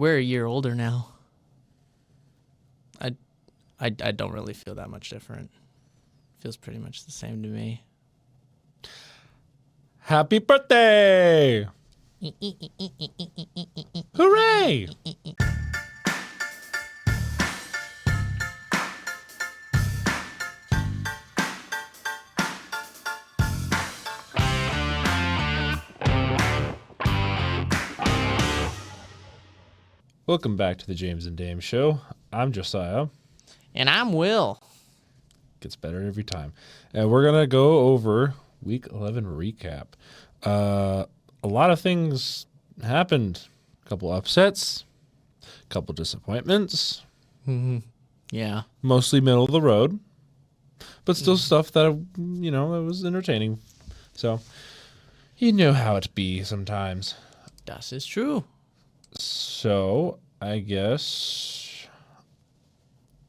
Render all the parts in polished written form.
we're a year older now. I don't really feel that much different. Feels pretty much the same to me. Happy birthday! Hooray! Welcome back to the James and Dame Show. I'm Josiah. And I'm Will. Gets better every time. And we're going to go over Week 11 recap. A lot of things happened. A couple upsets. A couple disappointments. Yeah. Mostly middle of the road. But still stuff that, it was entertaining. So, you know how it be sometimes. Das is true. So, I guess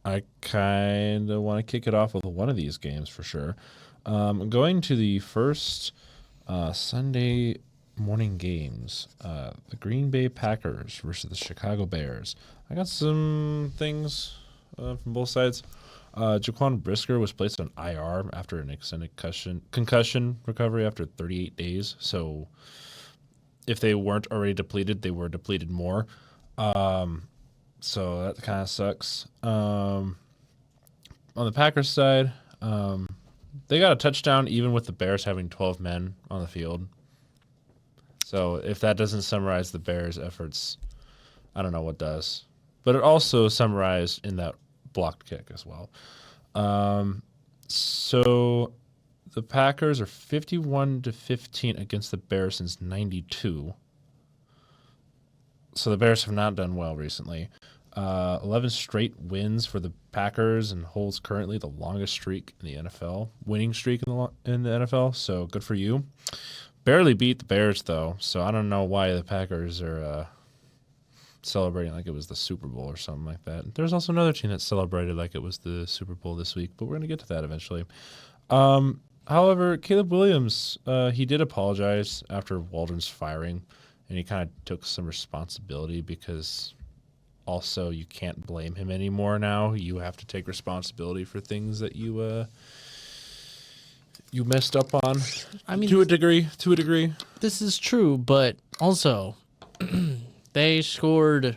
I kind of want to kick it off with one of these games for sure. Going to the first Sunday morning games, the Green Bay Packers versus the Chicago Bears. I got some things from both sides. Jaquan Brisker was placed on IR after an extended concussion recovery after 38 days. So if they weren't already depleted, they were depleted more. So that kind of sucks. On the Packers side, they got a touchdown even with the Bears having 12 men on the field. So if that doesn't summarize the Bears' efforts, I don't know what does. But it also summarized in that blocked kick as well. So the Packers are 51-15 against the Bears since 92. So the Bears have not done well recently. 11 straight wins for the Packers and holds currently the longest streak in the NFL, winning streak in the NFL. So good for you. Barely beat the Bears though, so I don't know why the Packers are celebrating like it was the Super Bowl or something like that. There's also another team that celebrated like it was the Super Bowl this week, but we're gonna get to that eventually. However, Caleb Williams, he did apologize after Waldron's firing, and he kind of took some responsibility because also you can't blame him anymore now. You have to take responsibility for things that you messed up on. I mean, to a degree. This is true, but also they scored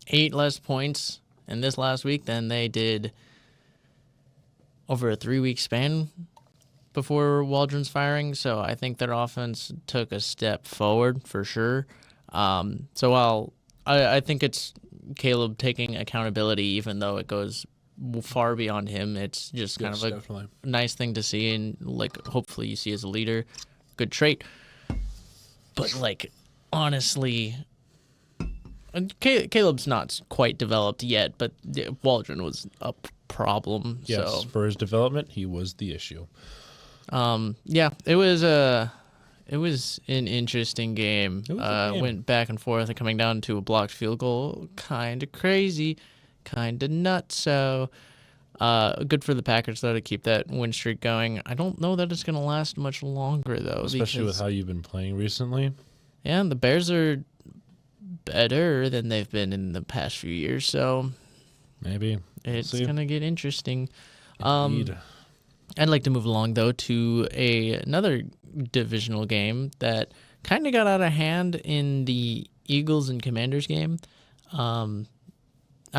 8 less points in this last week than they did over a 3-week span before Waldron's firing. So I think their offense took a step forward for sure. So while I think it's Caleb taking accountability, even though it goes far beyond him, it's just kind of a nice thing to see, and like hopefully you see as a leader, good trait. But like honestly, Caleb's not quite developed yet, but Waldron was a problem. Yes, so for his development, he was the issue. Yeah, it was an interesting game. Went back and forth and coming down to a blocked field goal. Kind of crazy, kind of nuts. So good for the Packers, though, to keep that win streak going. I don't know that it's going to last much longer, though. Especially with how you've been playing recently. Yeah, and the Bears are better than they've been in the past few years. So maybe. It's going to get interesting. Indeed. I'd like to move along, though, to another divisional game that kind of got out of hand in the Eagles and Commanders game. I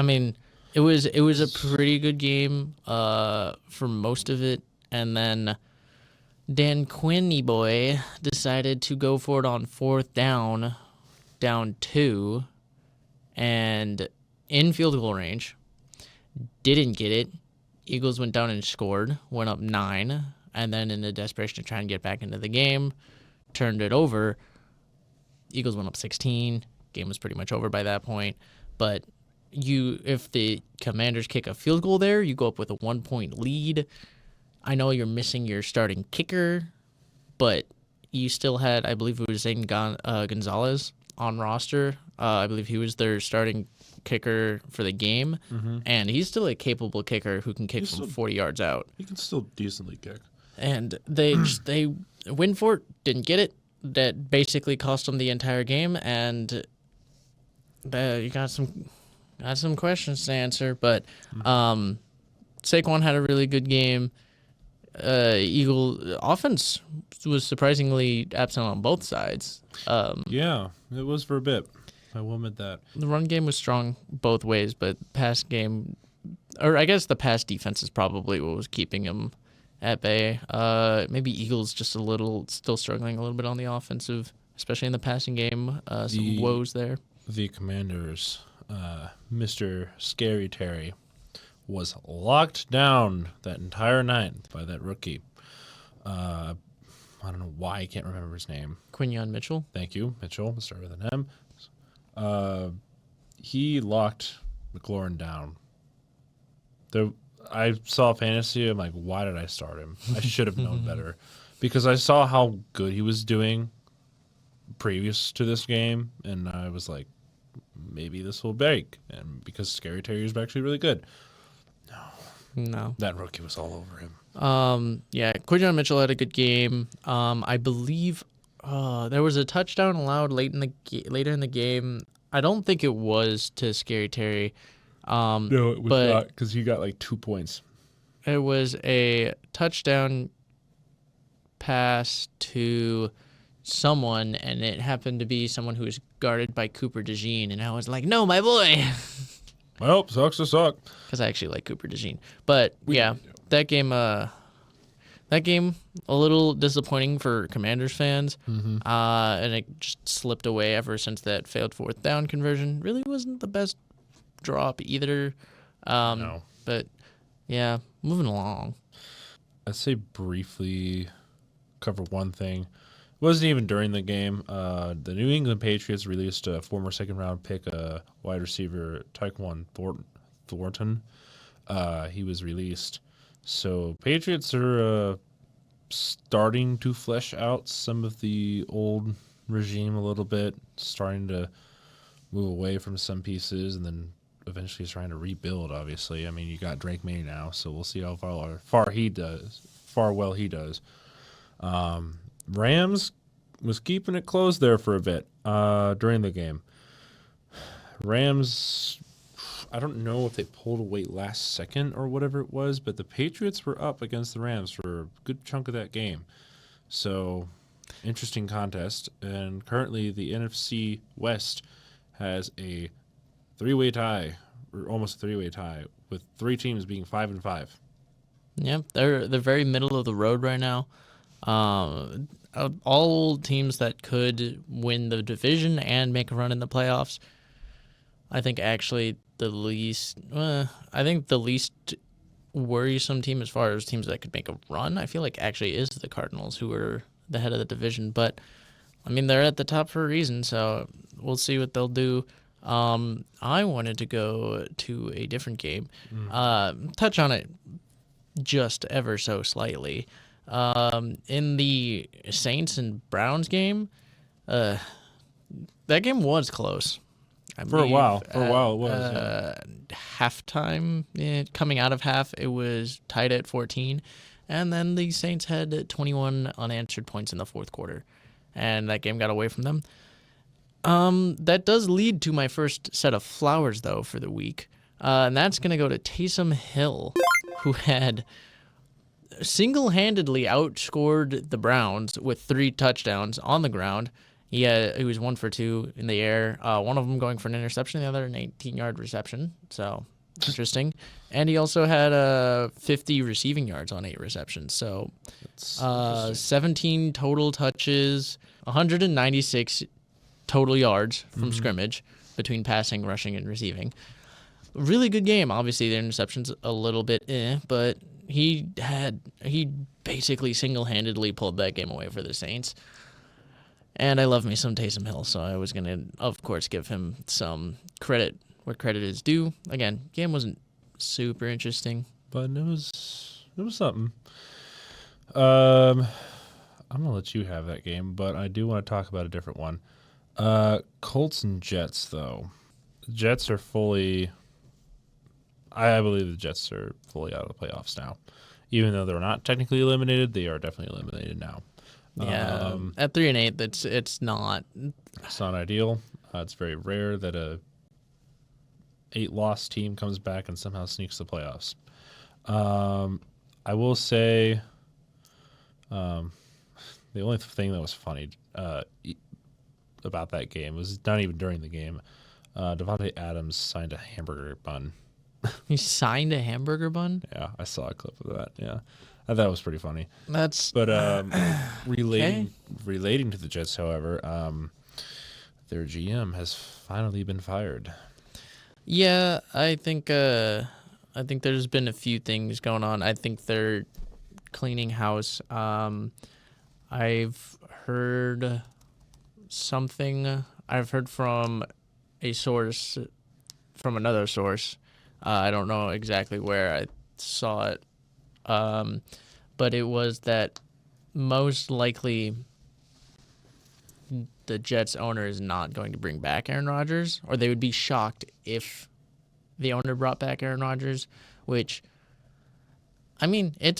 mean, it was a pretty good game for most of it, and then Dan Quinney boy decided to go for it on 4th down 2, and in field goal range. Didn't get it. Eagles went down and scored, went up 9, and then in the desperation to try and get back into the game, turned it over. Eagles went up 16. Game was pretty much over by that point. But if the Commanders kick a field goal there, you go up with a 1-point lead. I know you're missing your starting kicker, but you still had, I believe it was Zane Gonzalez on roster. I believe he was their starting kicker for the game, and he's still a capable kicker who can kick from 40 yards out. He can still decently kick. And they win for it, didn't get it. That basically cost them the entire game, and You got some questions to answer, but Saquon had a really good game. Eagle offense was surprisingly absent on both sides. Yeah, it was for a bit. I will admit that. The run game was strong both ways, but pass game, or I guess the pass defense is probably what was keeping him at bay. Maybe Eagles just still struggling a little bit on the offensive, especially in the passing game. Some woes there. The Commanders, Mr. Scary Terry, was locked down that entire night by that rookie. I don't know why I can't remember his name. Quinyon Mitchell. Thank you, Mitchell. Let's start with an M. He locked McLaurin down. I saw fantasy. I'm like, why did I start him? I should have known better, because I saw how good he was doing previous to this game, and I was like, maybe this will break. And because Scary Terry is actually really good. No. That rookie was all over him. Yeah, Quinyon Mitchell had a good game. I believe there was a touchdown allowed later in the game. I don't think it was to Scary Terry. No, it was not, because he got like 2 points. It was a touchdown pass to someone, and it happened to be someone who was guarded by Cooper DeJean, and I was like, no, my boy. Well, sucks to suck. Because I actually like Cooper DeJean. But that game a little disappointing for Commanders fans. And it just slipped away ever since that failed fourth down conversion. Really wasn't the best drop either. No. But yeah, moving along. I'd say briefly cover one thing. It wasn't even during the game. The New England Patriots released a former second-round pick, wide receiver Tyquan Thornton. He was released. So Patriots are starting to flesh out some of the old regime a little bit, starting to move away from some pieces, and then eventually trying to rebuild, obviously. I mean, you got Drake May now, so we'll see how well he does. Rams was keeping it close there for a bit during the game. Rams, I don't know if they pulled away last second or whatever it was, but the Patriots were up against the Rams for a good chunk of that game. So, interesting contest. And currently the NFC West has a three-way tie, or almost a three-way tie, with three teams being 5-5. Yeah, they're very middle of the road right now. All teams that could win the division and make a run in the playoffs. I think actually the least worrisome team as far as teams that could make a run, I feel like actually is the Cardinals, who are the head of the division. But I mean, they're at the top for a reason, so we'll see what they'll do. I wanted to go to a different game, touch on it just ever so slightly. In the Saints and Browns game, that game was close. For a while it was. Halftime, coming out of half, it was tied at 14, and then the Saints had 21 unanswered points in the fourth quarter, and that game got away from them. That does lead to my first set of flowers, though, for the week, and that's going to go to Taysom Hill, who had single-handedly outscored the Browns with 3 touchdowns on the ground. He was 1 for 2 in the air, one of them going for an interception, the other an 18-yard reception. So interesting. And he also had 50 receiving yards on 8 receptions. So 17 total touches, 196 total yards from scrimmage between passing, rushing, and receiving. Really good game. Obviously, the interception's a little bit but he basically single-handedly pulled that game away for the Saints. And I love me some Taysom Hill, so I was going to, of course, give him some credit where credit is due. Again, game wasn't super interesting, but it was something. I'm going to let you have that game, but I do want to talk about a different one. Colts and Jets, though. Jets are fully... I believe the Jets are fully out of the playoffs now. Even though they're not technically eliminated, they are definitely eliminated now. Yeah, at 3-8, it's not. It's not ideal. It's very rare that a 8-loss team comes back and somehow sneaks the playoffs. I will say, the only thing that was funny about that game was not even during the game. Devontae Adams signed a hamburger bun. He signed a hamburger bun? Yeah, I saw a clip of that. Yeah, I thought it was pretty funny. That's But relating to the Jets, however, their GM has finally been fired. yeah, I think there's been a few things going on. I think they're cleaning house. I've heard something. I've heard from a source, from another source. I don't know exactly where I saw it, but it was that most likely the Jets owner is not going to bring back Aaron Rodgers, or they would be shocked if the owner brought back Aaron Rodgers, which, I mean, I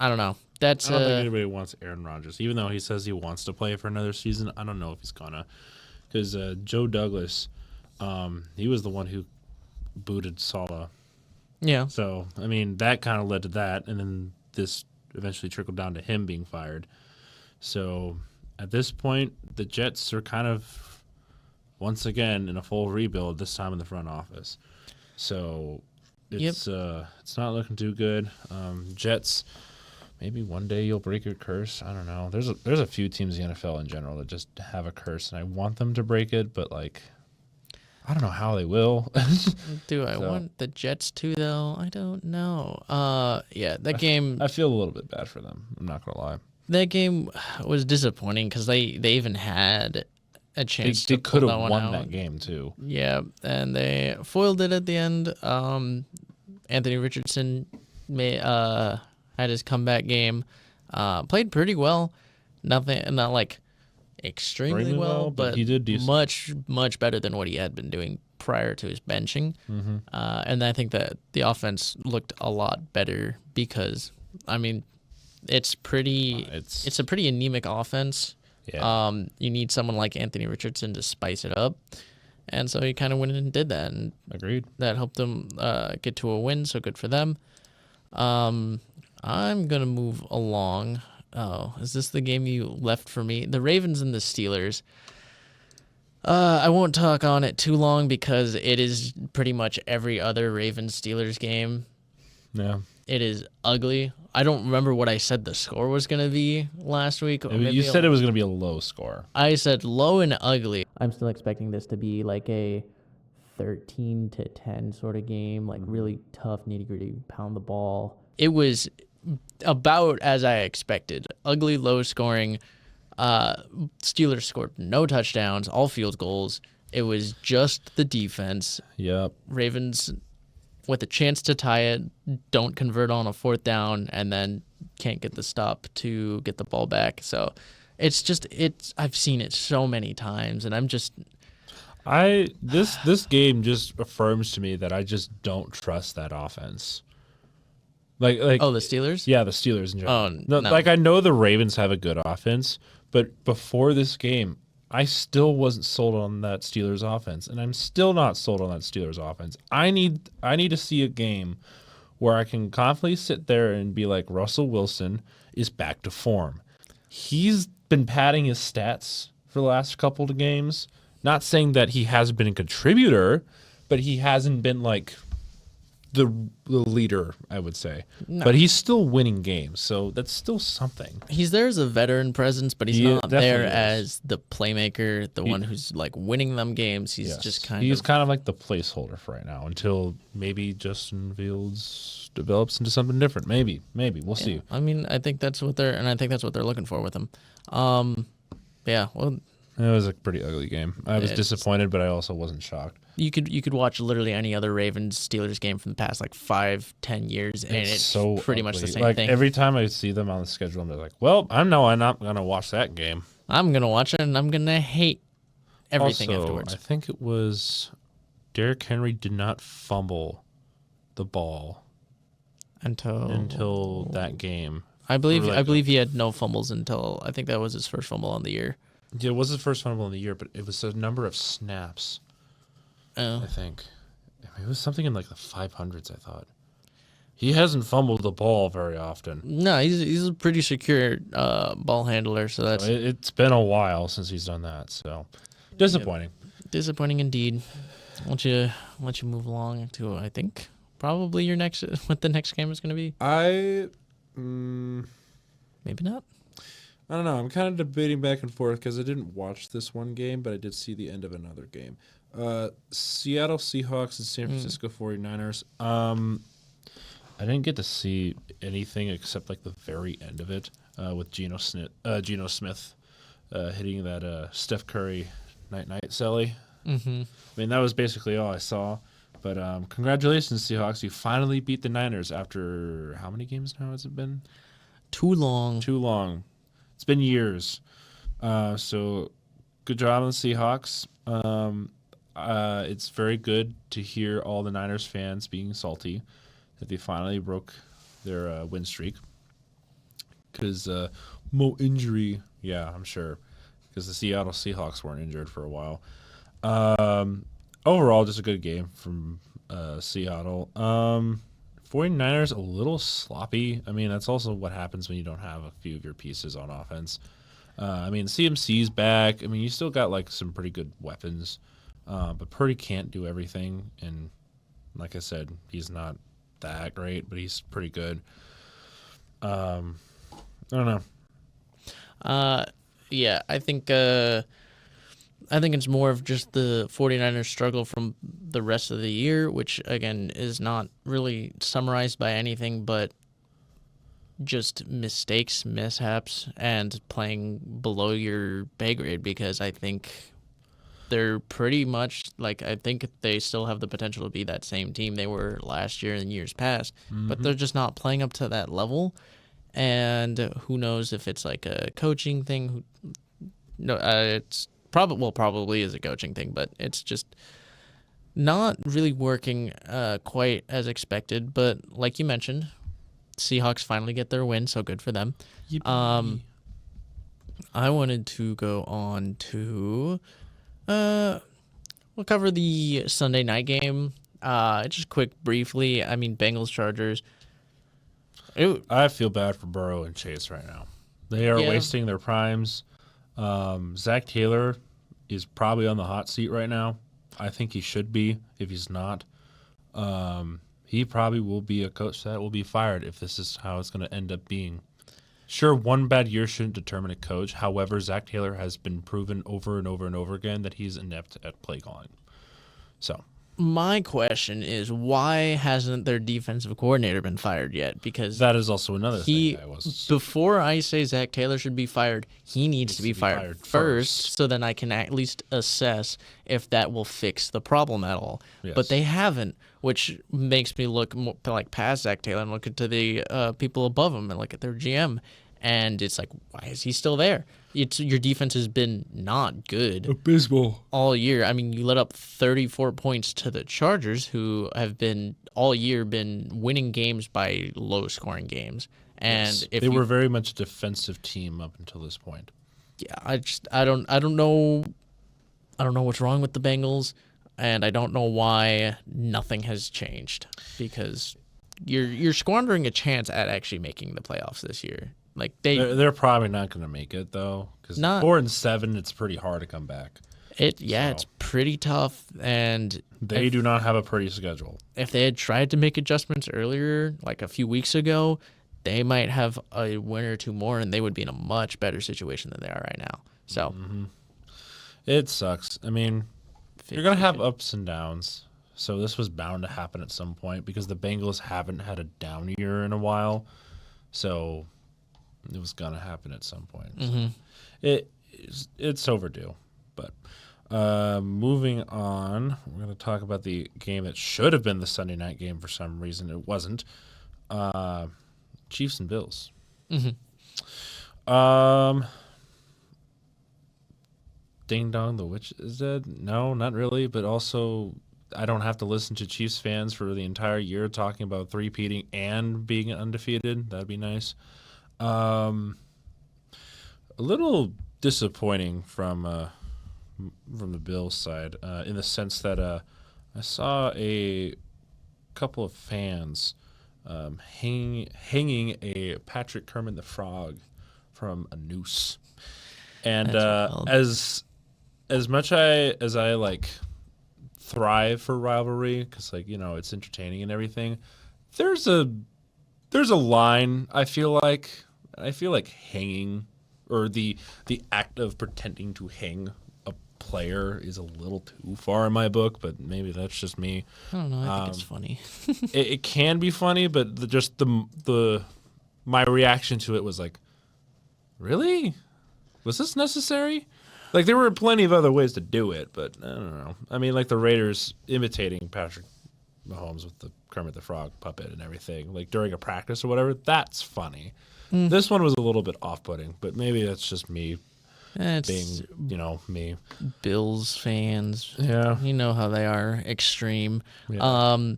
don't know. I don't think anybody wants Aaron Rodgers, even though he says he wants to play for another season. I don't know if he's gonna, because Joe Douglas, he was the one who booted Saleh. Yeah. So I mean that kind of led to that, and then this eventually trickled down to him being fired. So at this point, the Jets are kind of once again in a full rebuild. This time in the front office. So it's not looking too good. Jets. Maybe one day you'll break your curse. I don't know. There's a few teams in the NFL in general that just have a curse, and I want them to break it, but like, I don't know how they will. Do I want the Jets to though? I don't know. Yeah, that game. I feel a little bit bad for them. I'm not gonna lie. That game was disappointing because they even had a chance. They to could pull have that won out. that game too. Yeah, and they foiled it at the end. Anthony Richardson had his comeback game. Played pretty well. Not like extremely well, but he did decent. much better than what he had been doing prior to his benching. Mm-hmm. And I think that the offense looked a lot better because, I mean, it's a pretty anemic offense. Yeah. You need someone like Anthony Richardson to spice it up. And so he kind of went in and did that. And Agreed. that helped them get to a win, so good for them. I'm going to move along. Oh, is this the game you left for me? The Ravens and the Steelers. I won't talk on it too long because it is pretty much every other Ravens-Steelers game. Yeah. It is ugly. I don't remember what I said the score was going to be last week. You said it was going to be a low score. I said low and ugly. I'm still expecting this to be like a 13-10 sort of game, like really tough, nitty-gritty, pound the ball. It was about as I expected. Ugly, low scoring. Steelers scored no touchdowns, all field goals. It was just the defense. Yep. Ravens with a chance to tie it, don't convert on a fourth down, and then can't get the stop to get the ball back. So I've seen it so many times, and I'm just this game just affirms to me that I just don't trust that offense. Like the Steelers? Yeah, the Steelers in general. Oh, no. Like I know the Ravens have a good offense, but before this game, I still wasn't sold on that Steelers offense, and I'm still not sold on that Steelers offense. I need to see a game where I can confidently sit there and be like, Russell Wilson is back to form. He's been padding his stats for the last couple of games. Not saying that he hasn't been a contributor, but he hasn't been like the leader, I would say. No. But he's still winning games, so that's still something. He's there as a veteran presence, but he's not there as the playmaker, the one who's like winning them games. He's just he's kind of like the placeholder for right now until maybe Justin Fields develops into something different. Maybe we'll see. I mean, I think that's what they're looking for with him. Yeah, well, it was a pretty ugly game. I was disappointed, but I also wasn't shocked. You could watch literally any other Ravens Steelers game from the past like 5-10 years, and it's so pretty much the same thing. Every time I see them on the schedule, I'm just like, well, I'm not gonna watch that game. I'm gonna watch it, and I'm gonna hate everything also, afterwards. I think it was Derrick Henry did not fumble the ball until that game. I believe he had no fumbles until I think that was his first fumble on the year. Yeah, it was his first fumble in the year, but it was a number of snaps. Oh. I think. It was something in like the 500s, I thought. He hasn't fumbled the ball very often. No, he's a pretty secure ball handler, so that's It's been a while since he's done that, so disappointing. disappointing indeed. Why don't you move along to, I think, probably your next what the next game is going to be? Maybe not. I don't know. I'm kind of debating back and forth because I didn't watch this one game, but I did see the end of another game. Seattle Seahawks and San Francisco 49ers. I didn't get to see anything except like the very end of it with Geno Smith hitting that Steph Curry night Sally. Mm-hmm. I mean, that was basically all I saw. But congratulations, Seahawks. You finally beat the Niners after how many games now has it been? Too long. Too long. It's been years. So good job on the Seahawks. It's very good to hear all the Niners fans being salty that they finally broke their win streak. Because more injury. Yeah, I'm sure. Because the Seattle Seahawks weren't injured for a while. Overall, just a good game from Seattle. 49ers a little sloppy. I mean, that's also what happens when you don't have a few of your pieces on offense. I mean, CMC's back. I mean, you still got like some pretty good weapons, but Purdy can't do everything. And like I said, he's not that great, but he's pretty good. I don't know. Yeah, I think it's more of just the 49ers struggle from the rest of the year, which again is not really summarized by anything but just mistakes, mishaps, and playing below your pay grade, because I think they're pretty much like, I think they still have the potential to be that same team they were last year and years past, but they're just not playing up to that level. And who knows if it's like a coaching thing. No, it's probably is a coaching thing, but it's just not really working quite as expected. But like you mentioned, Seahawks finally get their win, so good for them. I wanted to go on to we'll cover the Sunday night game. Just briefly. I mean, Bengals Chargers. I feel bad for Burrow and Chase right now. They are wasting their primes. Zach Taylor is probably on the hot seat right now. I think he should be. If he's not, he probably will be a coach that will be fired if this is how it's going to end up being. Sure, one bad year shouldn't determine a coach. However, Zach Taylor has been proven over and over and over again that he's inept at play calling. So my question is, why hasn't their defensive coordinator been fired yet? Because that is also another thing. Before I say Zach Taylor should be fired, he needs to be fired first, so then I can at least assess if that will fix the problem at all. Yes. But they haven't, which makes me look more like past Zach Taylor and look at the people above him and look at their GM. And it's like, why is he still there? Your defense has been not good. Abysmal. All year. I mean, you let up 34 points to the Chargers, who have been all year been winning games by low-scoring games. And yes. if they were very much a defensive team up until this point. Yeah, I don't know what's wrong with the Bengals, and I don't know why nothing has changed, because you're squandering a chance at actually making the playoffs this year. Like they're probably not going to make it though, because 4-7, it's pretty hard to come back. It's pretty tough, and they do not have a pretty schedule. If they had tried to make adjustments earlier, like a few weeks ago, they might have a win or two more, and they would be in a much better situation than they are right now. So it sucks. I mean, you're going to have ups and downs. So this was bound to happen at some point because the Bengals haven't had a down year in a while. So it was going to happen at some point. Mm-hmm. It's overdue. But moving on, we're going to talk about the game that should have been the Sunday night game for some reason. It wasn't. Chiefs and Bills. Mm-hmm. Ding dong, the witch is dead? No, not really. But also, I don't have to listen to Chiefs fans for the entire year talking about three-peating and being undefeated. That'd be nice. A little disappointing from the Bills side in the sense that I saw a couple of fans hanging a Patrick Kermit the Frog from a noose, and That's wild. as much as I like thrive for rivalry because like it's entertaining and everything. There's a line I feel like hanging or the act of pretending to hang a player is a little too far in my book, but maybe that's just me. I don't know. I think it's funny. It can be funny, but the my reaction to it was like, really? Was this necessary? Like there were plenty of other ways to do it, but I don't know. I mean, like the Raiders imitating Patrick Mahomes with the Kermit the Frog puppet and everything, like during a practice or whatever. That's funny. This one was a little bit off-putting, but maybe that's just me It's being, me. Bills fans. Yeah. You know how they are, extreme. Yeah.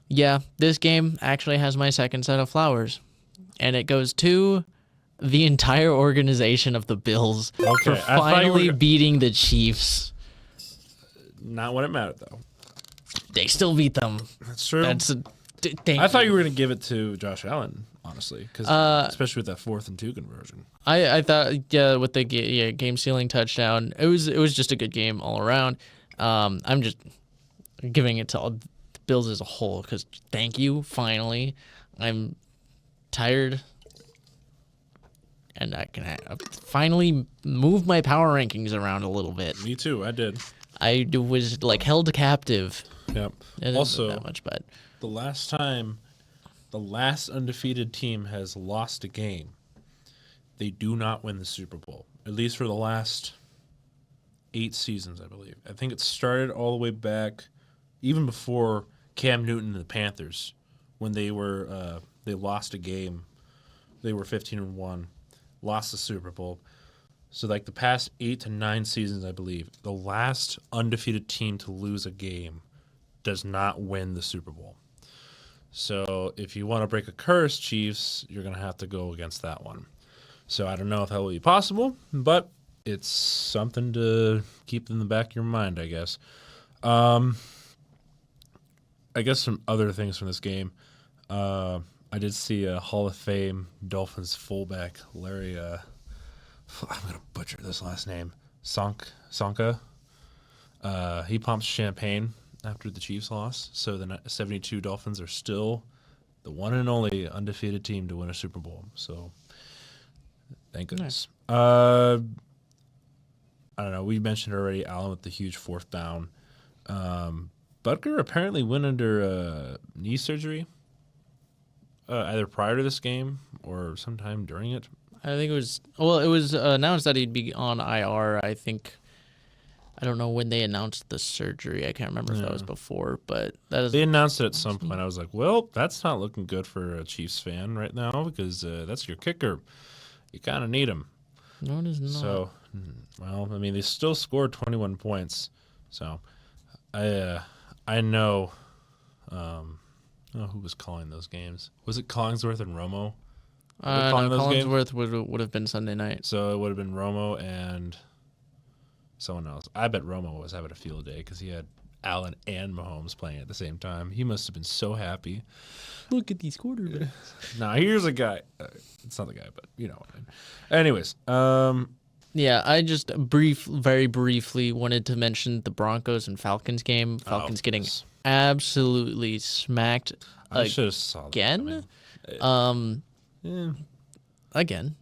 Yeah, this game actually has my second set of flowers, and it goes to the entire organization of the Bills for Okay, I thought you finally were- beating the Chiefs. Not when it mattered, though. They still beat them. That's true. That's thank I thought you. you were going to give it to Josh Allen, honestly, because especially with that 4th and 2 conversion. I thought with the game sealing touchdown, it was just a good game all around. I'm just giving it to all the Bills as a whole because thank you finally. I'm tired, and I can finally move my power rankings around a little bit. Me too. I did. I was like held captive. Yep. It isn't Also, that much, but the last time the last undefeated team has lost a game, they do not win the Super Bowl. At least for the last 8 seasons, I believe. I think it started all the way back, even before Cam Newton and the Panthers, when they lost a game. They were 15-1, lost the Super Bowl. So like the past 8 to 9 seasons, I believe, the last undefeated team to lose a game does not win the Super Bowl. So if you want to break a curse, Chiefs, you're going to have to go against that one. So I don't know if that will be possible, but it's something to keep in the back of your mind, I guess. I guess some other things from this game. I did see a Hall of Fame Dolphins fullback, Larry, I'm going to butcher this last name, Sonka. He pumps champagne after the Chiefs loss, so the 72 Dolphins are still the one and only undefeated team to win a Super Bowl. So thank goodness. I don't know. We mentioned already Allen with the huge 4th down. Butker apparently went under knee surgery either prior to this game or sometime during it. I think it was announced that he'd be on IR. I don't know when they announced the surgery. I can't remember if that was before, but that is They announced it at some point. I was like, well, that's not looking good for a Chiefs fan right now because that's your kicker. You kind of need him. no, it is not. So, well, I mean, they still scored 21 points. So, I know. Who was calling those games? Was it Collingsworth and Romo? No, calling those games? Collinsworth would have been Sunday night. So it would have been Romo and someone else. I bet Romo was having a field day because he had Allen and Mahomes playing at the same time. He must have been so happy. Look at these quarterbacks. Now, here's a guy. It's not the guy, but you know what I mean. Anyways, Yeah, I just very briefly wanted to mention the Broncos and Falcons game. Falcons getting yes. absolutely smacked I should have saw that again. coming. Yeah. Again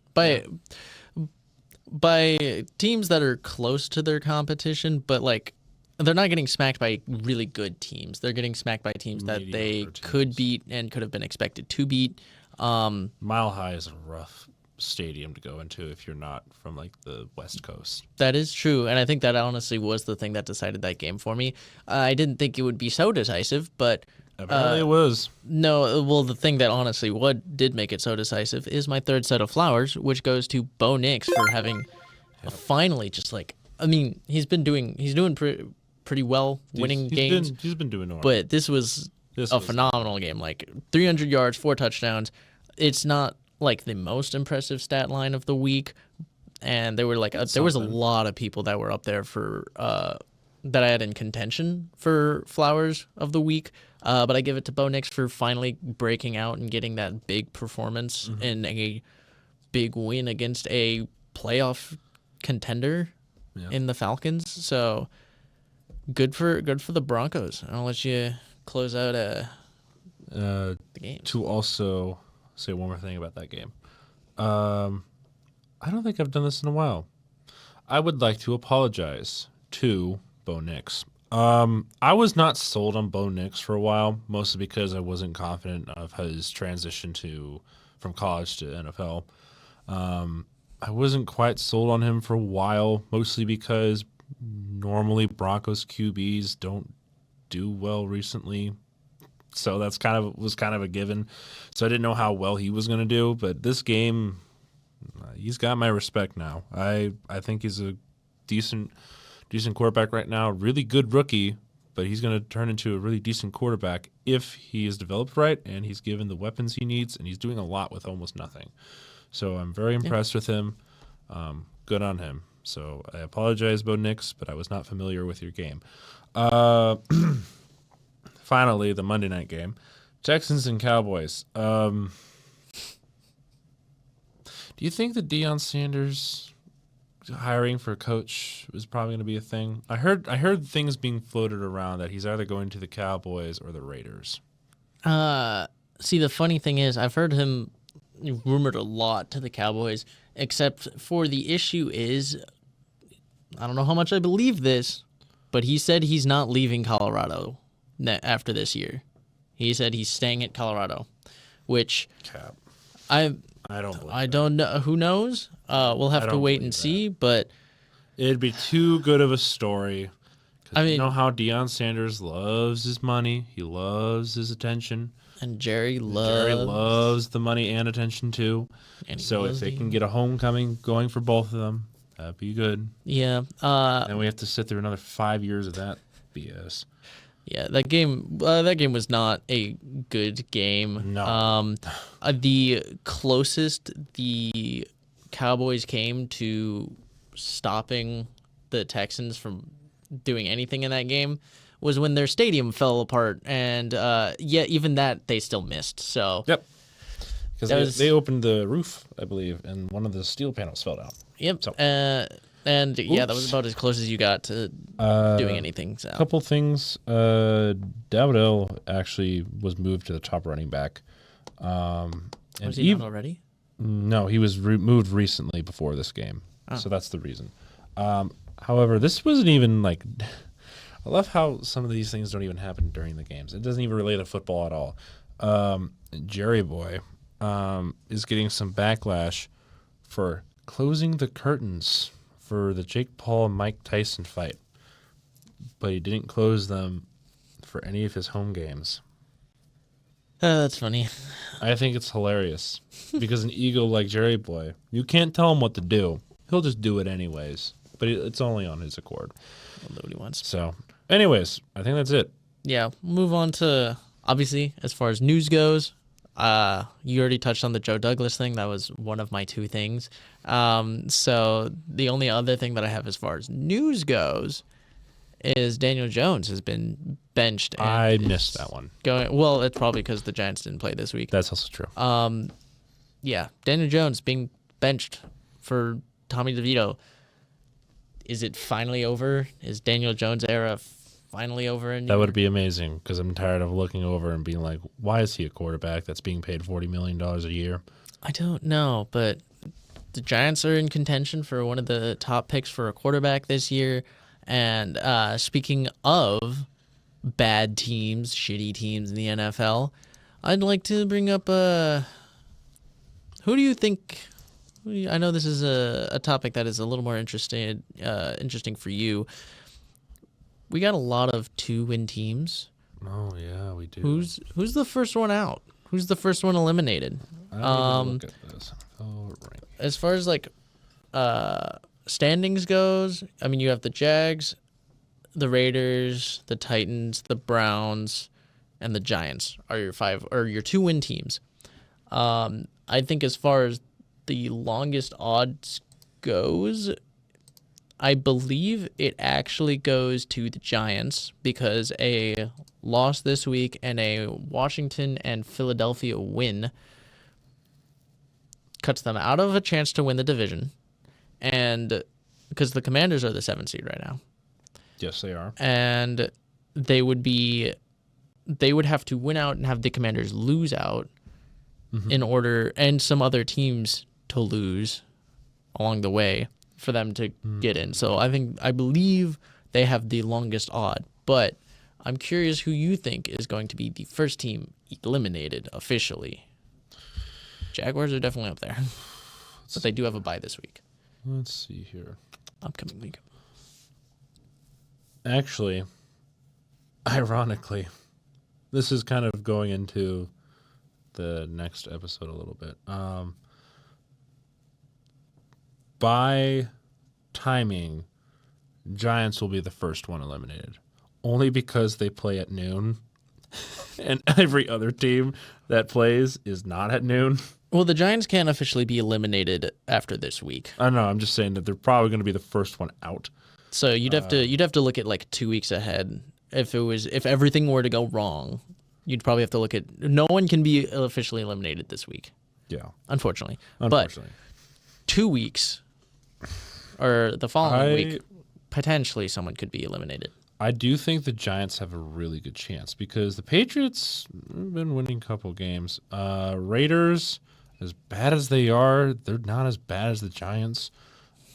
by teams that are close to their competition, but like they're not getting smacked by really good teams. They're getting smacked by teams that they Mediocre could teams. beat and could have been expected to beat. Mile High is a rough stadium to go into if you're not from like the West Coast. That is true, and I think that honestly was the thing that decided that game for me. I didn't think it would be so decisive, but Apparently it was. no. Well, the thing that honestly what did make it so decisive is my third set of flowers, which goes to Bo Nix for having finally just like he's doing pretty well winning games, He's been doing all right. but this was a phenomenal game. Like 300 yards, 4 touchdowns. It's not like the most impressive stat line of the week, and there were like there was a something. lot of people that were up there for that I had in contention for Flowers of the Week. But I give it to Bo Nix for finally breaking out and getting that big performance in a big win against a playoff contender in the Falcons. So good for the Broncos. I'll let you close out the game. To also say one more thing about that game. I don't think I've done this in a while. I would like to apologize to Bo Nix. I was not sold on Bo Nix for a while, mostly because I wasn't confident of his transition from college to NFL. I wasn't quite sold on him for a while, mostly because normally Broncos QBs don't do well recently. So that's was kind of a given. So I didn't know how well he was going to do, but this game, he's got my respect now. I think he's a decent quarterback right now. Really good rookie, but he's going to turn into a really decent quarterback if he is developed right and he's given the weapons he needs, and he's doing a lot with almost nothing. So I'm very impressed with him. Good on him. So I apologize, Bo Nix, but I was not familiar with your game. Finally, the Monday night game, Texans and Cowboys. Do you think that Deion Sanders hiring for a coach is probably going to be a thing? I heard things being floated around that he's either going to the Cowboys or the Raiders. See, the funny thing is, I've heard him rumored a lot to the Cowboys, except for the issue is, I don't know how much I believe this, but he said he's not leaving Colorado after this year. He said he's staying at Colorado, which Cap. I don't know. Who knows? We'll have to wait and see. But it'd be too good of a story. I mean, you know how Deion Sanders loves his money. He loves his attention. And Jerry loves the money and attention too. And so if they can get a homecoming going for both of them, that'd be good. Yeah. And we have to sit through another 5 years of that BS. Yeah, that game was not a good game. No. The closest the Cowboys came to stopping the Texans from doing anything in that game was when their stadium fell apart, and even that they still missed. So yep, because they opened the roof, I believe, and one of the steel panels fell down. Yep. So. And yeah, that was about as close as you got to doing anything. So. A couple things. Dowdell actually was moved to the top running back. Was he not already? No, he was moved recently before this game. Oh. So that's the reason. However, this wasn't even like... I love how some of these things don't even happen during the games. It doesn't even relate to football at all. Jerry Boy is getting some backlash for closing the curtains for the Jake Paul and Mike Tyson fight, but he didn't close them for any of his home games. That's funny. I think it's hilarious because an ego like Jerry Boy, you can't tell him what to do. He'll just do it anyways, but it's only on his accord. He'll do what he wants. So, anyways, I think that's it. Yeah, move on to, obviously, as far as news goes. You already touched on the Joe Douglas thing. That was one of my two things. So the only other thing that I have as far as news goes is Daniel Jones has been benched. And I missed that one. Well, it's probably because the Giants didn't play this week. That's also true. Yeah, Daniel Jones being benched for Tommy DeVito. Is it finally over? Is Daniel Jones' era finally over? That would be amazing because I'm tired of looking over and being like, why is he a quarterback that's being paid $40 million a year? I don't know, but the Giants are in contention for one of the top picks for a quarterback this year. And speaking of bad teams, shitty teams in the NFL, I'd like to bring up who do you think... I know this is a topic that is a little more interesting for you. We got a lot of 2-win teams. Oh yeah, we do. Who's the first one out? Who's the first one eliminated? Look at this. As far as like standings goes, I mean you have the Jags, the Raiders, the Titans, the Browns, and the Giants are your 2-win teams. I think as far as the longest odds goes, I believe it actually goes to the Giants because a loss this week and a Washington and Philadelphia win cuts them out of a chance to win the division. And because the Commanders are the 7th seed right now. Yes, they are. And they would have to win out and have the Commanders lose out in order, and some other teams to lose along the way for them to get in. So I believe they have the longest odd, but I'm curious who you think is going to be the first team eliminated officially. Jaguars are definitely up there, but they do have a bye this week. Let's see here. Upcoming week. Actually, ironically, this is kind of going into the next episode a little bit. By timing, Giants will be the first one eliminated, only because they play at noon, and every other team that plays is not at noon. Well, the Giants can't officially be eliminated after this week, I don't know. I'm just saying that they're probably going to be the first one out. so you'd have to look at like 2 weeks ahead. If everything were to go wrong, you'd probably have to look at. No one can be officially eliminated this week, Yeah, unfortunately. unfortunately. But 2 weeks or the following I- week, potentially someone could be eliminated. I do think the Giants have a really good chance because the Patriots have been winning a couple games. Raiders, as bad as they are, they're not as bad as the Giants.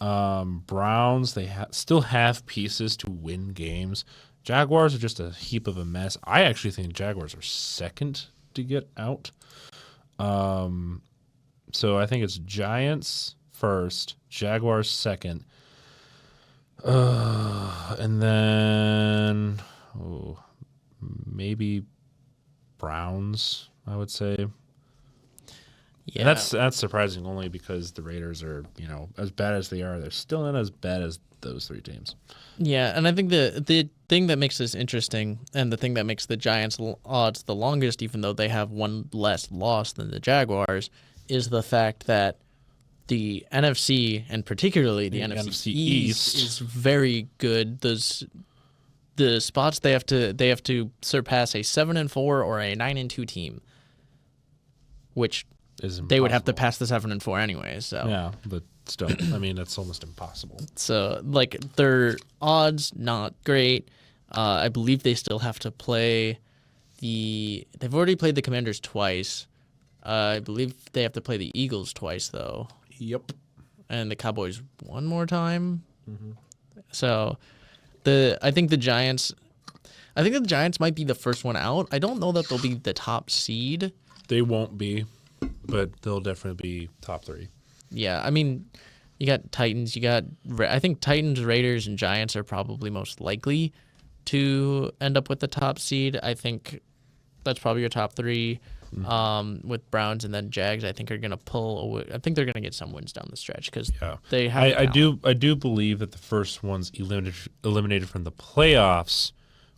Browns, they still have pieces to win games. Jaguars are just a heap of a mess. I actually think Jaguars are second to get out. So I think it's Giants first, Jaguars second. And then maybe Browns, I would say. Yeah, And that's surprising only because the Raiders are, as bad as they are, they're still not as bad as those three teams. yeah, and I think the thing that makes this interesting, and the thing that makes the Giants' odds the longest, even though they have one less loss than the Jaguars, is the fact that the NFC, and particularly the NFC East, is very good. The spots they have to surpass a 7-4 or a 9-2 team, which Is they would have to impossible. pass the 7-4 anyway. So Yeah, but still, I mean, that's almost impossible. So, like, their odds, not great. I believe they still have to play They've already played the Commanders twice. I believe they have to play the Eagles twice, though. Yep. And the Cowboys one more time. So, I think the Giants might be the first one out. I don't know that they'll be the top seed. They won't be, but they'll definitely be top three. Yeah, I mean, you got Titans. I think Titans, Raiders, and Giants are probably most likely to end up with the top seed. I think that's probably your top three. With Browns and then Jags, I think are going to pull away. I think they're going to get some wins down the stretch because Yeah, they have. I do believe that the first ones eliminated from the playoffs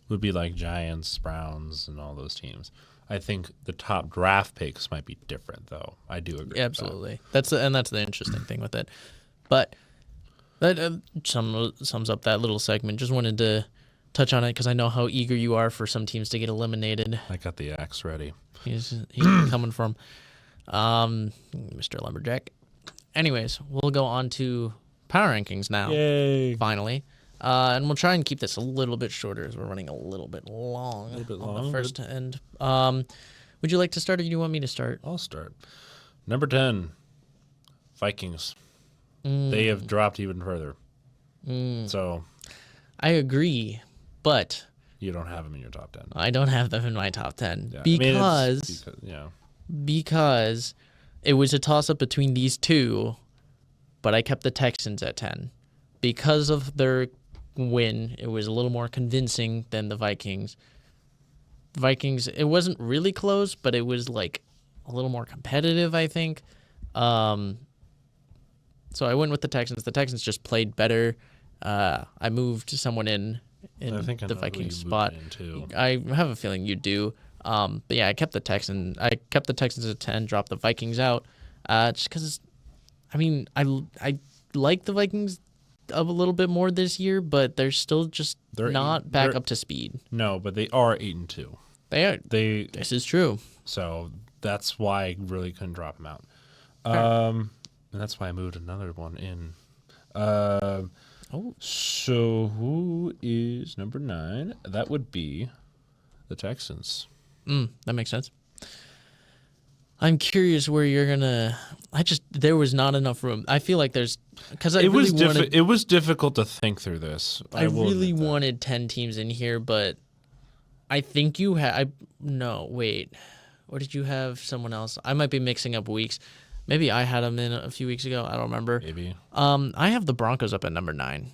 would be like Giants, Browns, and all those teams. I think the top draft picks might be different, though. I do agree. Absolutely. That's the interesting thing with it. But that sums up that little segment. Just wanted to touch on it because I know how eager you are for some teams to get eliminated. I got the axe ready. He's coming from Mr. Lumberjack. Anyways, we'll go on to power rankings now. Yay! Finally. And we'll try and keep this a little bit shorter as we're running a little bit long on long, the first end. Would you like to start or do you want me to start? I'll start. Number 10, Vikings. They have dropped even further. So I agree, but you don't have them in your top 10. I don't have them in my top 10 Yeah. I mean, because because it was a toss-up between these two, but I kept the Texans at 10. Because of their win, it was a little more convincing than the Vikings. Vikings, it wasn't really close, but it was like a little more competitive, I think. So I went with the Texans. The Texans just played better. I moved someone in I think I the know who Vikings you moved spot. in, too. I have a feeling you do. But yeah, I kept the Texans at 10, dropped the Vikings out. Just because, I mean, I like the Vikings a little bit more this year, but they're still just They're not eight- back they're- up to speed. No, but they are 8-2. They are. They This is true. So that's why I really couldn't drop them out. Fair. And that's why I moved another one in. Oh, So who is number 9? That would be the Texans. that makes sense. I'm curious where you're gonna. There was not enough room. I feel like there's because I It really was wanted. it was difficult to think through this. I will really admit that. wanted 10 teams in here, but I think you had. No, wait. Or did you have someone else? I might be mixing up weeks. Maybe I had them in a few weeks ago. I don't remember. Maybe I have the Broncos up at number 9.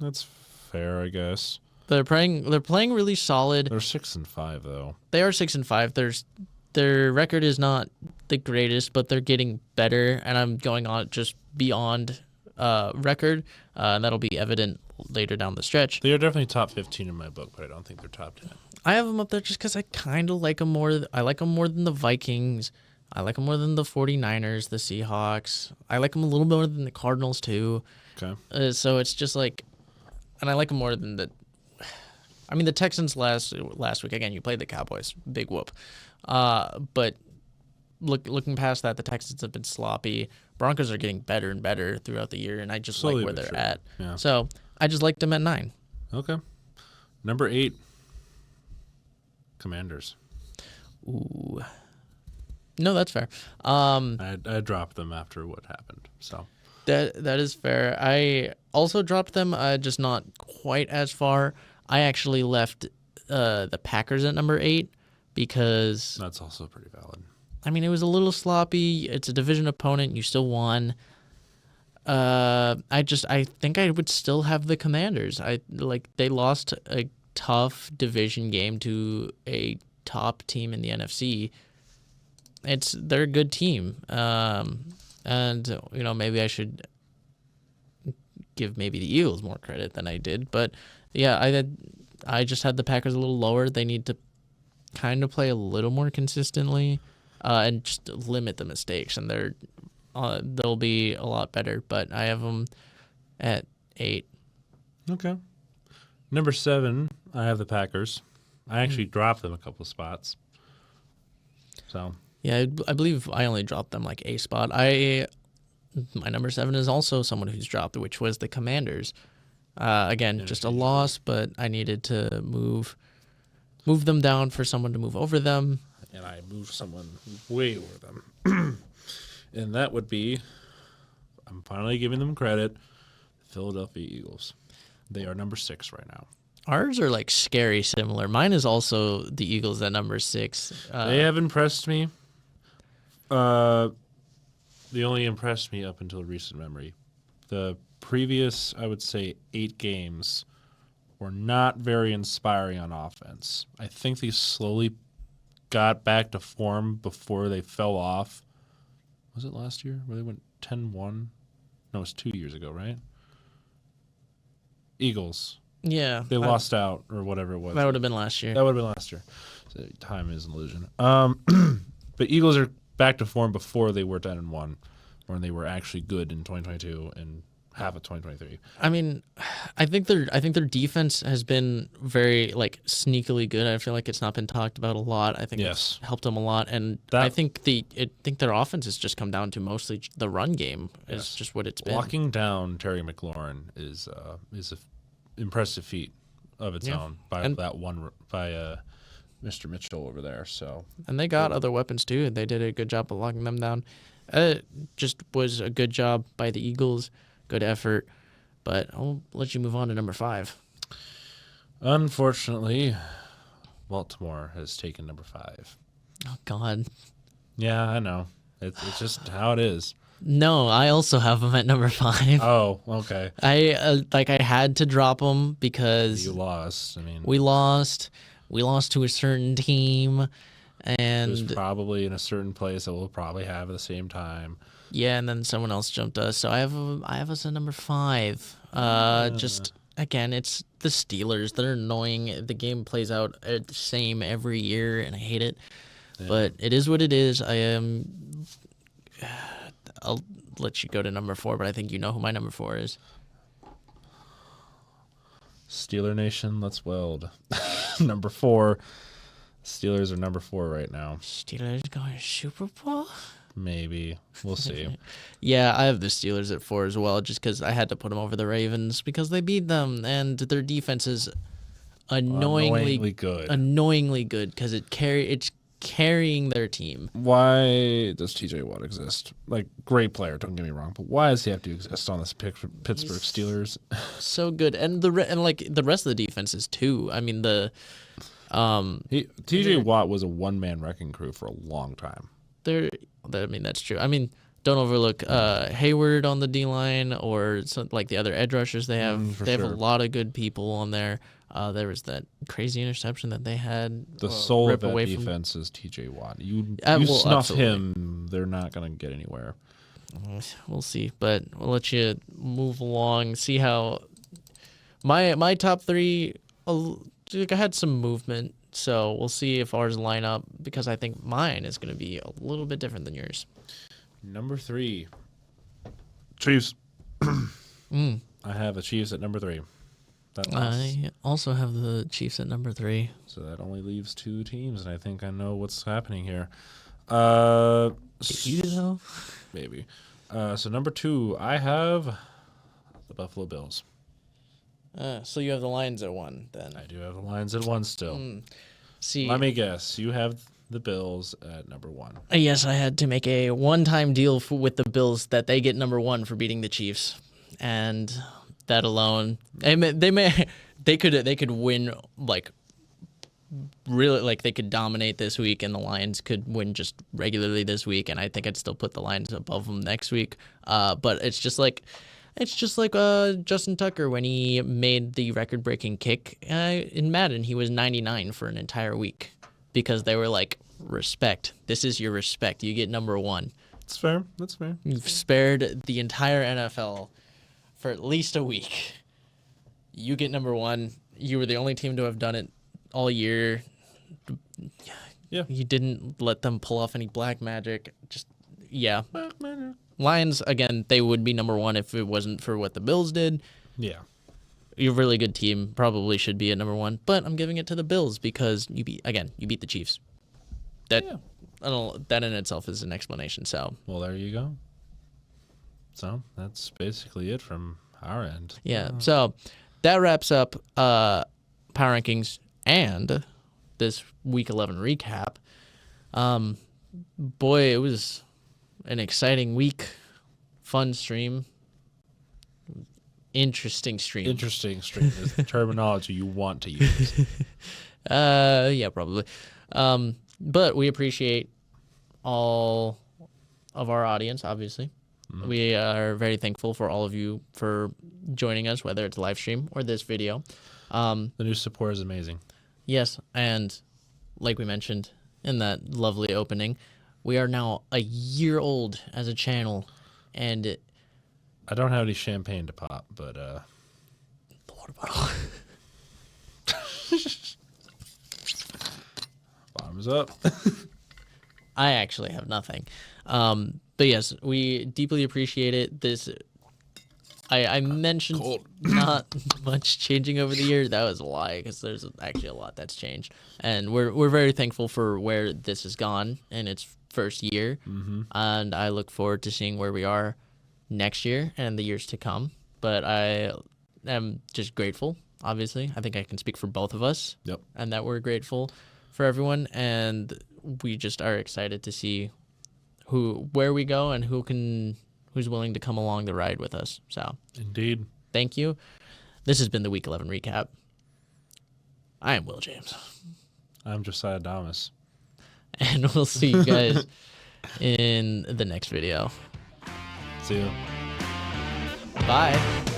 that's fair, I guess. They're playing really solid. They're 6-5 though. They are 6-5. Their record is not the greatest, but they're getting better. And I'm going on just beyond record, and that'll be evident later down the stretch. They are definitely top 15 in my book, but I don't think they're top 10. I have them up there just because I kind of like them more. I like them more than the Vikings. I like them more than the 49ers, the Seahawks. I like them a little more than the Cardinals too. Okay. So it's just like, and I like them more than the. I mean, the Texans last week again. You played the Cowboys, big whoop. But looking past that, the Texans have been sloppy. Broncos are getting better and better throughout the year, and I just Slowly like where but they're sure. at. Yeah. So I just liked them at 9. Okay. Number 8. Commanders. Ooh. No, that's fair. I dropped them after what happened. So That is fair. I also dropped them, just not quite as far. I actually left the Packers at number 8 because that's also pretty valid. I mean it was a little sloppy. It's a division opponent. You still won. I think I would still have the Commanders. They lost a tough division game to a top team in the NFC. They're a good team. And maybe I should give maybe the Eagles more credit than I did, but yeah, I just had the Packers a little lower. They need to kind of play a little more consistently, and just limit the mistakes, and they'll be a lot better. But I have them at 8. Okay. Number 7, I have the Packers. I actually dropped them a couple of spots. So Yeah, I believe I only dropped them like a spot. My number 7 is also someone who's dropped, which was the Commanders. Again, just a loss, but I needed to move them down for someone to move over them. and I moved someone way over them. And that would be, I'm finally giving them credit, the Philadelphia Eagles. They are number 6 right now. Ours are like scary similar. Mine is also the Eagles at number 6. They have impressed me. They only impressed me up until recent memory. The previous, I would say, 8 games were not very inspiring on offense. I think they slowly got back to form before they fell off. Was it last year where they went 10-1? No, it was 2 years ago, right? Eagles. Yeah. They lost out or whatever it was. That would have been last year. That would have been last year. So time is an illusion. But Eagles are back to form before they were 10-1, when they were actually good in 2022 and half of 2023. I mean, I think their defense has been very like sneakily good. I feel like it's not been talked about a lot. I think Yes. it's helped them a lot, and I think their offense has just come down to mostly the run game is just what it's been. Locking down Terry McLaurin is a impressive feat of its own by Mr. Mitchell over there. So And they got other weapons too, and they did a good job of locking them down. Just was a good job by the Eagles, good effort. But I'll let you move on to number 5. unfortunately, Baltimore has taken number 5. Oh God, Yeah, I know. It's just how it is. no! I also have them at number 5. Oh, okay. I had to drop them because You lost. I mean, we lost. We lost to a certain team, it was and probably in a certain place that we'll probably have at the same time. yeah, and then someone else jumped us. So I have us at number 5. Just again, it's the Steelers. They're annoying. The game plays out the same every year, and I hate it. But it is what it is. I'll let you go to number 4, but I think you know who my number 4 is. Steeler Nation, let's weld. Number 4. Steelers are number 4 right now. Steelers going to Super Bowl? Maybe. We'll see. Yeah, I have the Steelers at 4 as well, just because I had to put them over the Ravens because they beat them, and their defense is annoyingly good. Annoyingly good because it's carrying their team. Why does TJ Watt exist? Like, great player, don't get me wrong, but why does he have to exist on this Pittsburgh Steelers? So good, and the rest of the defenses too. I mean TJ Watt was a one-man wrecking crew for a long time. That's true. I mean, don't overlook Hayward on the D line or like the other edge rushers they have. They have a lot of good people on there. There was that crazy interception that they had. The soul of that defense is TJ Watt. You snuff absolutely. him, they're not going to get anywhere. We'll see, but we'll let you move along. See how my top 3. I had some movement, so we'll see if ours line up because I think mine is going to be a little bit different than yours. Number 3, Chiefs. I have the Chiefs at number 3. I also have the Chiefs at number 3. So that only leaves 2 teams, and I think I know what's happening here. You though? Maybe. So number 2, I have the Buffalo Bills. So you have the Lions at 1 then. I do have the Lions at 1 still. See, let me guess. You have the Bills at number 1. Yes, I had to make a one-time deal with the Bills that they get number 1 for beating the Chiefs, and that alone, they could win like really, like they could dominate this week, and the Lions could win just regularly this week, and I think I'd still put the Lions above them next week. But it's just like Justin Tucker when he made the record-breaking kick in Madden. He was 99 for an entire week because they were like, respect. This is your respect. You get number 1. That's fair. That's fair. You've spared the entire NFL for at least a week. You get number 1. You were the only team to have done it all year. Yeah. You didn't let them pull off any black magic. Lions, again, they would be number 1 if it wasn't for what the Bills did. Yeah. You're a really good team. Probably should be at number 1, but I'm giving it to the Bills because you beat the Chiefs. That in itself is an explanation. So, well, there you go. So that's basically it from our end. Yeah. So that wraps up Power Rankings and this Week 11 recap. Boy, it was an exciting week. Fun stream. Interesting stream. Interesting stream is the terminology you want to use. Yeah, probably. But we appreciate all of our audience, obviously. Mm-hmm. We are very thankful for all of you for joining us, whether it's live stream or this video. The new support is amazing. Yes, and like we mentioned in that lovely opening, we are now a year old as a channel, and I don't have any champagne to pop, but the water bottle. Bottoms up. I actually have nothing. But yes, we deeply appreciate it. I mentioned not much changing over the year. That was a lie because there's actually a lot that's changed, and we're very thankful for where this has gone in its first year, and I look forward to seeing where we are next year and the years to come. But I am just grateful. Obviously, I think I can speak for both of us. Yep. And that we're grateful for everyone, and we just are excited to see where we go and who's willing to come along the ride with us. So, indeed. Thank you. This has been the Week 11 recap. I am Will James. I'm Josiah Damas. And we'll see you guys in the next video. See you. Bye.